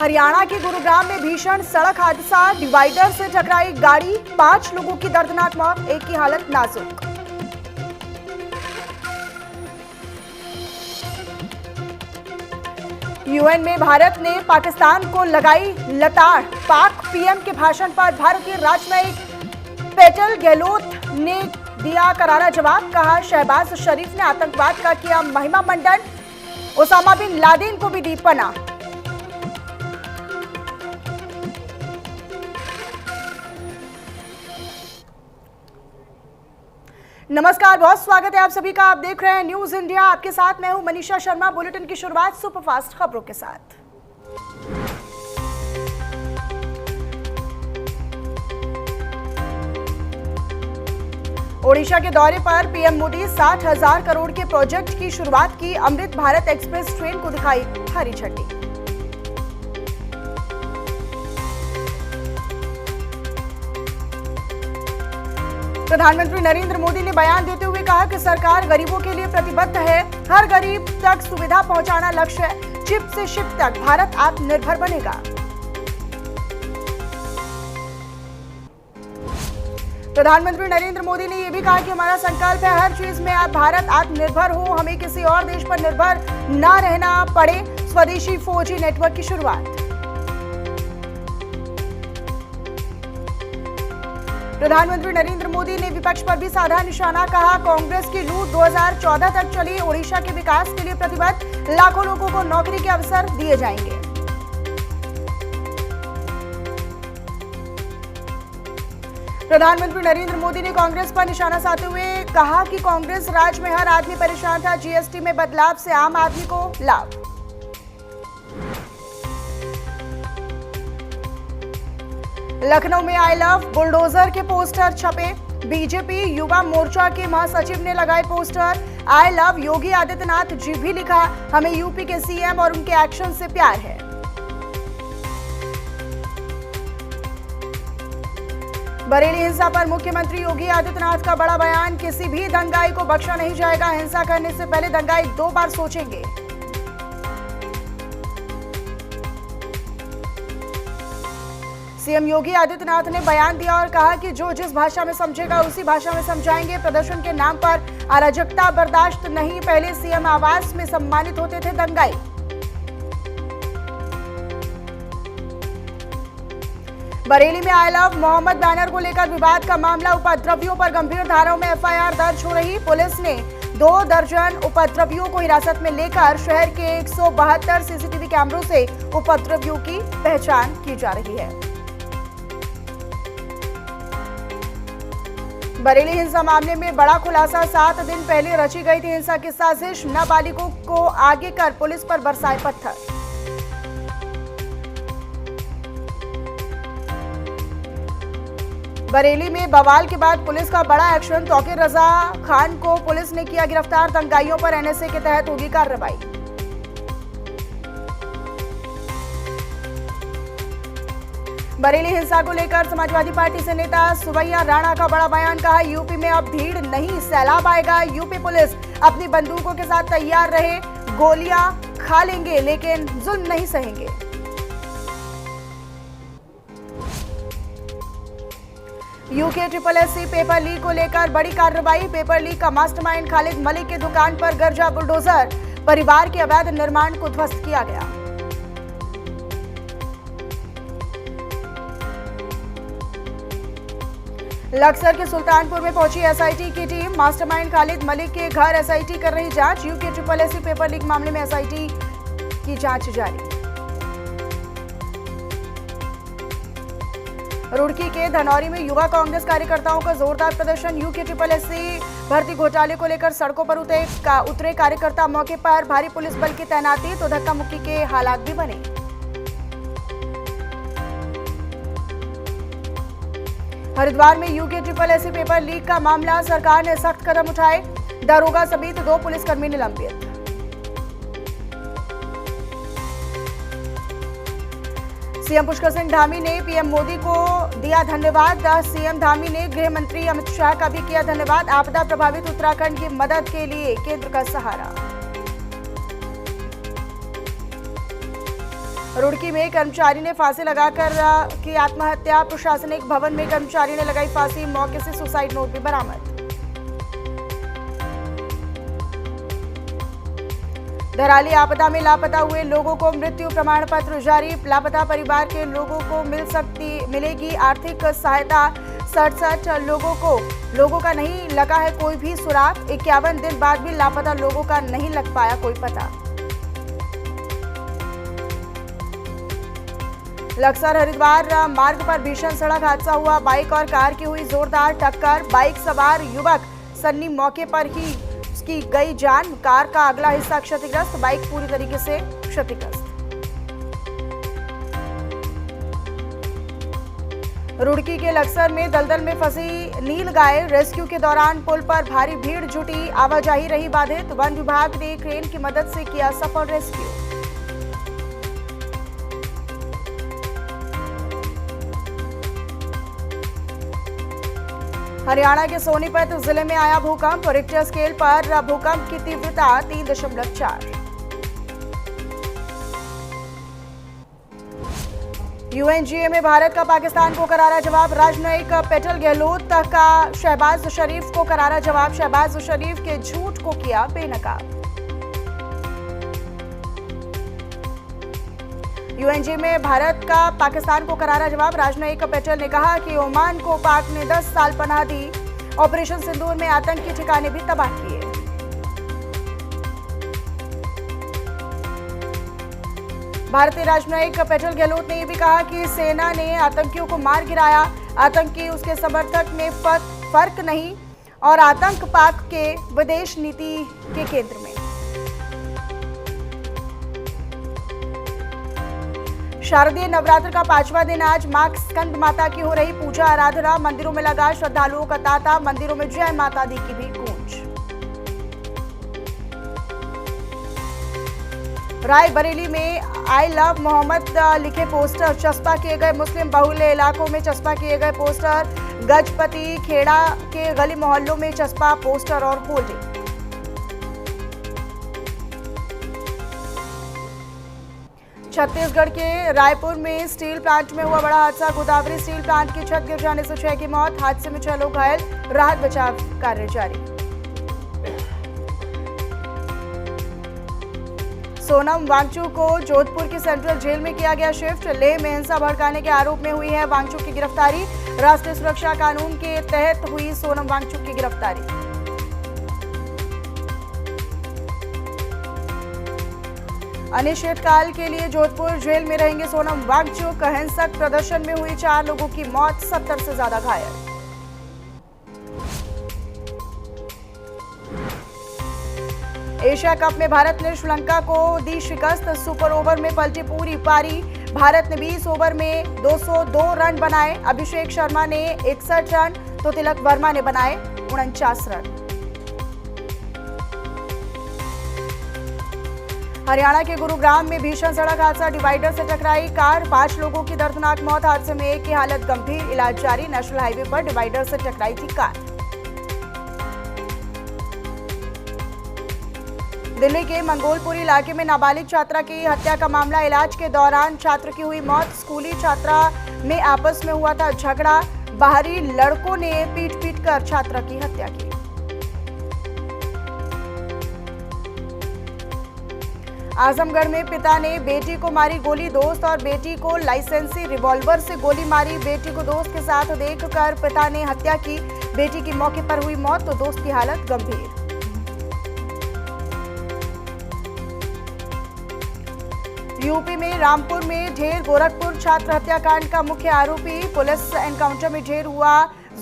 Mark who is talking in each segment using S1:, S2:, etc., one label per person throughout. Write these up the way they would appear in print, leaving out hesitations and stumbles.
S1: हरियाणा के गुरुग्राम में भीषण सड़क हादसा, डिवाइडर से टकराई गाड़ी, 5 लोगों की दर्दनाक मौत, एक की हालत नाजुक। यूएन में भारत ने पाकिस्तान को लगाई लताड़, पाक पीएम के भाषण पर भारतीय राजनयिक पेटल गहलोत ने दिया करारा जवाब, कहा शहबाज शरीफ ने आतंकवाद का किया महिमा मंडन, ओसामा बिन लादेन को भी दी पनाह। नमस्कार, बहुत स्वागत है आप सभी का। आप देख रहे हैं न्यूज इंडिया। आपके साथ मैं हूं मनीषा शर्मा। बुलेटिन की शुरुआत सुपरफास्ट खबरों के साथ। ओडिशा के दौरे पर पीएम मोदी 60,000 करोड़ के प्रोजेक्ट की शुरुआत की। अमृत भारत एक्सप्रेस ट्रेन को दिखाई हरी झंडी। प्रधानमंत्री नरेंद्र मोदी ने बयान देते हुए कहा कि सरकार गरीबों के लिए प्रतिबद्ध है, हर गरीब तक सुविधा पहुंचाना लक्ष्य है। चिप से शिप तक भारत आत्मनिर्भर बनेगा। प्रधानमंत्री नरेंद्र मोदी ने यह भी कहा कि हमारा संकल्प है हर चीज में भारत आत्मनिर्भर हो, हमें किसी और देश पर निर्भर न रहना पड़े। स्वदेशी 4G नेटवर्क की शुरुआत। प्रधानमंत्री नरेंद्र मोदी ने विपक्ष पर भी साधा निशाना, कहा कांग्रेस की लूट 2014 तक चली, ओडिशा के विकास के लिए प्रतिबद्ध, लाखों लोगों को नौकरी के अवसर दिए जाएंगे। प्रधानमंत्री नरेंद्र मोदी ने कांग्रेस पर निशाना साधते हुए कहा कि कांग्रेस राज में हर आदमी परेशान था, जीएसटी में बदलाव से आम आदमी को लाभ। लखनऊ में आई लव बुलडोजर के पोस्टर छपे। बीजेपी युवा मोर्चा के महासचिव ने लगाए poster, I love Yogi Adityanath ji भी लिखा, हमें यूपी के सीएम और उनके एक्शन से प्यार है। बरेली हिंसा पर मुख्यमंत्री योगी आदित्यनाथ का बड़ा बयान, किसी भी दंगाई को बख्शा नहीं जाएगा, हिंसा करने से पहले दंगाई 2 बार सोचेंगे। सीएम योगी आदित्यनाथ ने बयान दिया और कहा कि जो जिस भाषा में समझेगा उसी भाषा में समझाएंगे। प्रदर्शन के नाम पर अराजकता बर्दाश्त नहीं, पहले सीएम आवास में सम्मानित होते थे दंगाई। बरेली में आई लव मोहम्मद बैनर को लेकर विवाद का मामला, उपद्रवियों पर गंभीर धाराओं में एफआईआर दर्ज हो रही। पुलिस ने 2 दर्जन उपद्रवियों को हिरासत में लेकर शहर के 172 सीसीटीवी कैमरों से उपद्रवियों की पहचान की जा रही है। बरेली हिंसा मामले में बड़ा खुलासा, 7 दिन पहले रची गई थी हिंसा की साजिश, नाबालिगों को आगे कर पुलिस पर बरसाए पत्थर। बरेली में बवाल के बाद पुलिस का बड़ा एक्शन, तौकीर रजा खान को पुलिस ने किया गिरफ्तार, दंगाइयों पर एनएसए के तहत होगी कार्रवाई। बरेली हिंसा को लेकर समाजवादी पार्टी से नेता सुवैया राणा का बड़ा बयान, कहा यूपी में अब भीड़ नहीं सैलाब आएगा, यूपी पुलिस अपनी बंदूकों के साथ तैयार रहे, गोलियां खा लेंगे लेकिन जुल्म नहीं सहेंगे। यूके SSSC पेपर लीक को लेकर बड़ी कार्रवाई, पेपर लीक का मास्टरमाइंड खालिद मलिक की दुकान पर गरजा बुलडोजर, परिवार के अवैध निर्माण को ध्वस्त किया गया। लक्सर के सुल्तानपुर में पहुंची एसआईटी की टीम, मास्टरमाइंड खालिद मलिक के घर एसआईटी कर रही जांच। यूके SSSC पेपर लीक मामले में एसआईटी की जांच जारी। रुड़की के धनौरी में युवा कांग्रेस कार्यकर्ताओं का जोरदार प्रदर्शन, यूके SSSC भर्ती घोटाले को लेकर सड़कों पर उतरे कार्यकर्ता, मौके पर भारी पुलिस बल की तैनाती तो धक्का मुक्की के हालात भी बने। हरिद्वार में यूके SSSC पेपर लीक का मामला, सरकार ने सख्त कदम उठाए, दारोगा समेत 2 पुलिसकर्मी निलंबित। सीएम पुष्कर सिंह धामी ने पीएम मोदी को दिया धन्यवाद। सीएम धामी ने गृह मंत्री अमित शाह का भी किया धन्यवाद। आपदा प्रभावित उत्तराखंड की मदद के लिए केंद्र का सहारा। रुड़की में कर्मचारी ने फांसी लगाकर की आत्महत्या। प्रशासनिक भवन में कर्मचारी ने लगाई फांसी, मौके से सुसाइड नोट भी बरामद। धराली आपदा में लापता हुए लोगों को मृत्यु प्रमाण पत्र जारी। लापता परिवार के लोगों को मिलेगी आर्थिक सहायता। 67 लोगों का नहीं लगा है कोई भी सुराग। 51 दिन बाद भी लापता लोगों का नहीं लग पाया कोई पता। लक्सर हरिद्वार मार्ग पर भीषण सड़क हादसा हुआ। बाइक और कार की हुई जोरदार टक्कर। बाइक सवार युवक सन्नी मौके पर ही उसकी गई जान। कार का अगला हिस्सा क्षतिग्रस्त, बाइक पूरी तरीके से क्षतिग्रस्त। रुड़की के लक्सर में दलदल में फंसी नीलगाय। रेस्क्यू के दौरान पुल पर भारी भीड़ जुटी, आवाजाही रही बाधित। वन विभाग ने क्रेन की मदद से किया सफल रेस्क्यू। हरियाणा के सोनीपत जिले में आया भूकंप। रिक्टर स्केल पर भूकंप की तीव्रता 3.4। यूएनजीए में भारत का पाकिस्तान को करारा जवाब। राजनयिक पेटल गहलोत का शहबाज शरीफ को करारा जवाब। शहबाज शरीफ के झूठ को किया बेनकाब। यूएनजी में भारत का पाकिस्तान को करारा जवाब। राजनयिक पेटल ने कहा कि ओमान को पाक ने 10 साल पनाह दी। ऑपरेशन सिंदूर में आतंकी ठिकाने भी तबाह किए। भारतीय राजनयिक पेटल गहलोत ने यह भी कहा कि सेना ने आतंकियों को मार गिराया। आतंकी उसके समर्थक में फर्क नहीं और आतंक पाक के विदेश नीति के केंद्र में। शारदीय नवरात्र का 5वां दिन आज मां स्कंद माता की हो रही पूजा आराधना। मंदिरों में लगा श्रद्धालुओं का तांता। मंदिरों में जय माता दी की भी गूंज। रायबरेली में आई लव मोहम्मद लिखे पोस्टर चस्पा किए गए। मुस्लिम बहुल्य इलाकों में चस्पा किए गए पोस्टर। गजपति खेड़ा के गली मोहल्लों में चस्पा पोस्टर और होर्डिंग। छत्तीसगढ़ के रायपुर में स्टील प्लांट में हुआ बड़ा हादसा। गोदावरी स्टील प्लांट की छत गिर जाने से 6 की मौत। हादसे में 6 लोग घायल। राहत बचाव कार्य जारी। सोनम वांगचुक को जोधपुर की सेंट्रल जेल में किया गया शिफ्ट। लेह में हिंसा भड़काने के आरोप में हुई है वांगचुक की गिरफ्तारी। राष्ट्रीय सुरक्षा कानून के तहत हुई सोनम वांगचुक की गिरफ्तारी। अनिश्चितकाल के लिए जोधपुर जेल में रहेंगे सोनम वांगचुक। हिंसक प्रदर्शन में हुई 4 लोगों की मौत, 70 से ज्यादा घायल। एशिया कप में भारत ने श्रीलंका को दी शिकस्त। सुपर ओवर में पलटी पूरी पारी। भारत ने 20 ओवर में 202 रन बनाए। अभिषेक शर्मा ने 61 रन तो तिलक वर्मा ने बनाए 49 रन। हरियाणा के गुरुग्राम में भीषण सड़क हादसा। डिवाइडर से टकराई कार। 5 लोगों की दर्दनाक मौत। हादसे में एक की हालत गंभीर, इलाज जारी। नेशनल हाईवे पर डिवाइडर से टकराई थी कार। दिल्ली के मंगोलपुरी इलाके में नाबालिग छात्रा की हत्या का मामला। इलाज के दौरान छात्र की हुई मौत। स्कूली छात्रा में आपस में हुआ था झगड़ा। बाहरी लड़कों ने पीट कर छात्रा की हत्या की। आजमगढ़ में पिता ने बेटी को मारी गोली। दोस्त और बेटी को लाइसेंसी रिवॉल्वर से गोली मारी। बेटी को दोस्त के साथ देखकर पिता ने हत्या की। बेटी की मौके पर हुई मौत तो दोस्त की हालत गंभीर। यूपी में रामपुर में ढेर। गोरखपुर छात्र हत्याकांड का मुख्य आरोपी। पुलिस एनकाउंटर में ढेर हुआ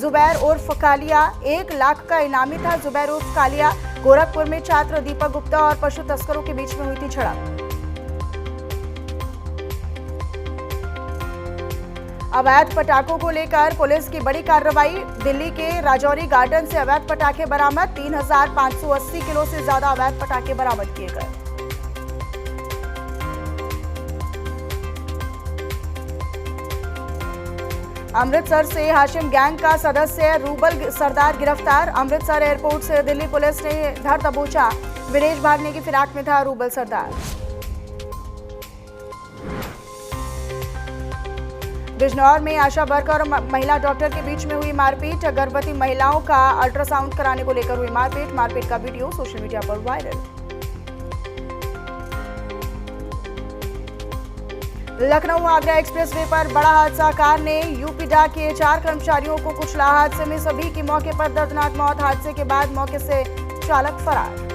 S1: जुबैर उर्फ कालिया। 1 लाख का इनामी था जुबैर उर्फ कालिया। गोरखपुर में छात्र दीपक गुप्ता और पशु तस्करों के बीच में हुई थी झड़प। अवैध पटाखों को लेकर पुलिस की बड़ी कार्रवाई। दिल्ली के राजौरी गार्डन से अवैध पटाखे बरामद। 3580 किलो से ज्यादा अवैध पटाखे बरामद किए गए। अमृतसर से हाशिम गैंग का सदस्य रूबल सरदार गिरफ्तार। अमृतसर एयरपोर्ट से दिल्ली पुलिस ने धर दबोचा। विदेश भागने की फिराक में था रूबल सरदार। बिजनौर में आशा वर्कर और महिला डॉक्टर के बीच में हुई मारपीट। गर्भवती महिलाओं का अल्ट्रासाउंड कराने को लेकर हुई मारपीट का वीडियो सोशल मीडिया पर वायरल। लखनऊ आगरा एक्सप्रेसवे पर बड़ा हादसा। कार ने यूपीडा के 4 कर्मचारियों को कुचला। हादसे में सभी की मौके पर दर्दनाक मौत। हादसे के बाद मौके से चालक फरार।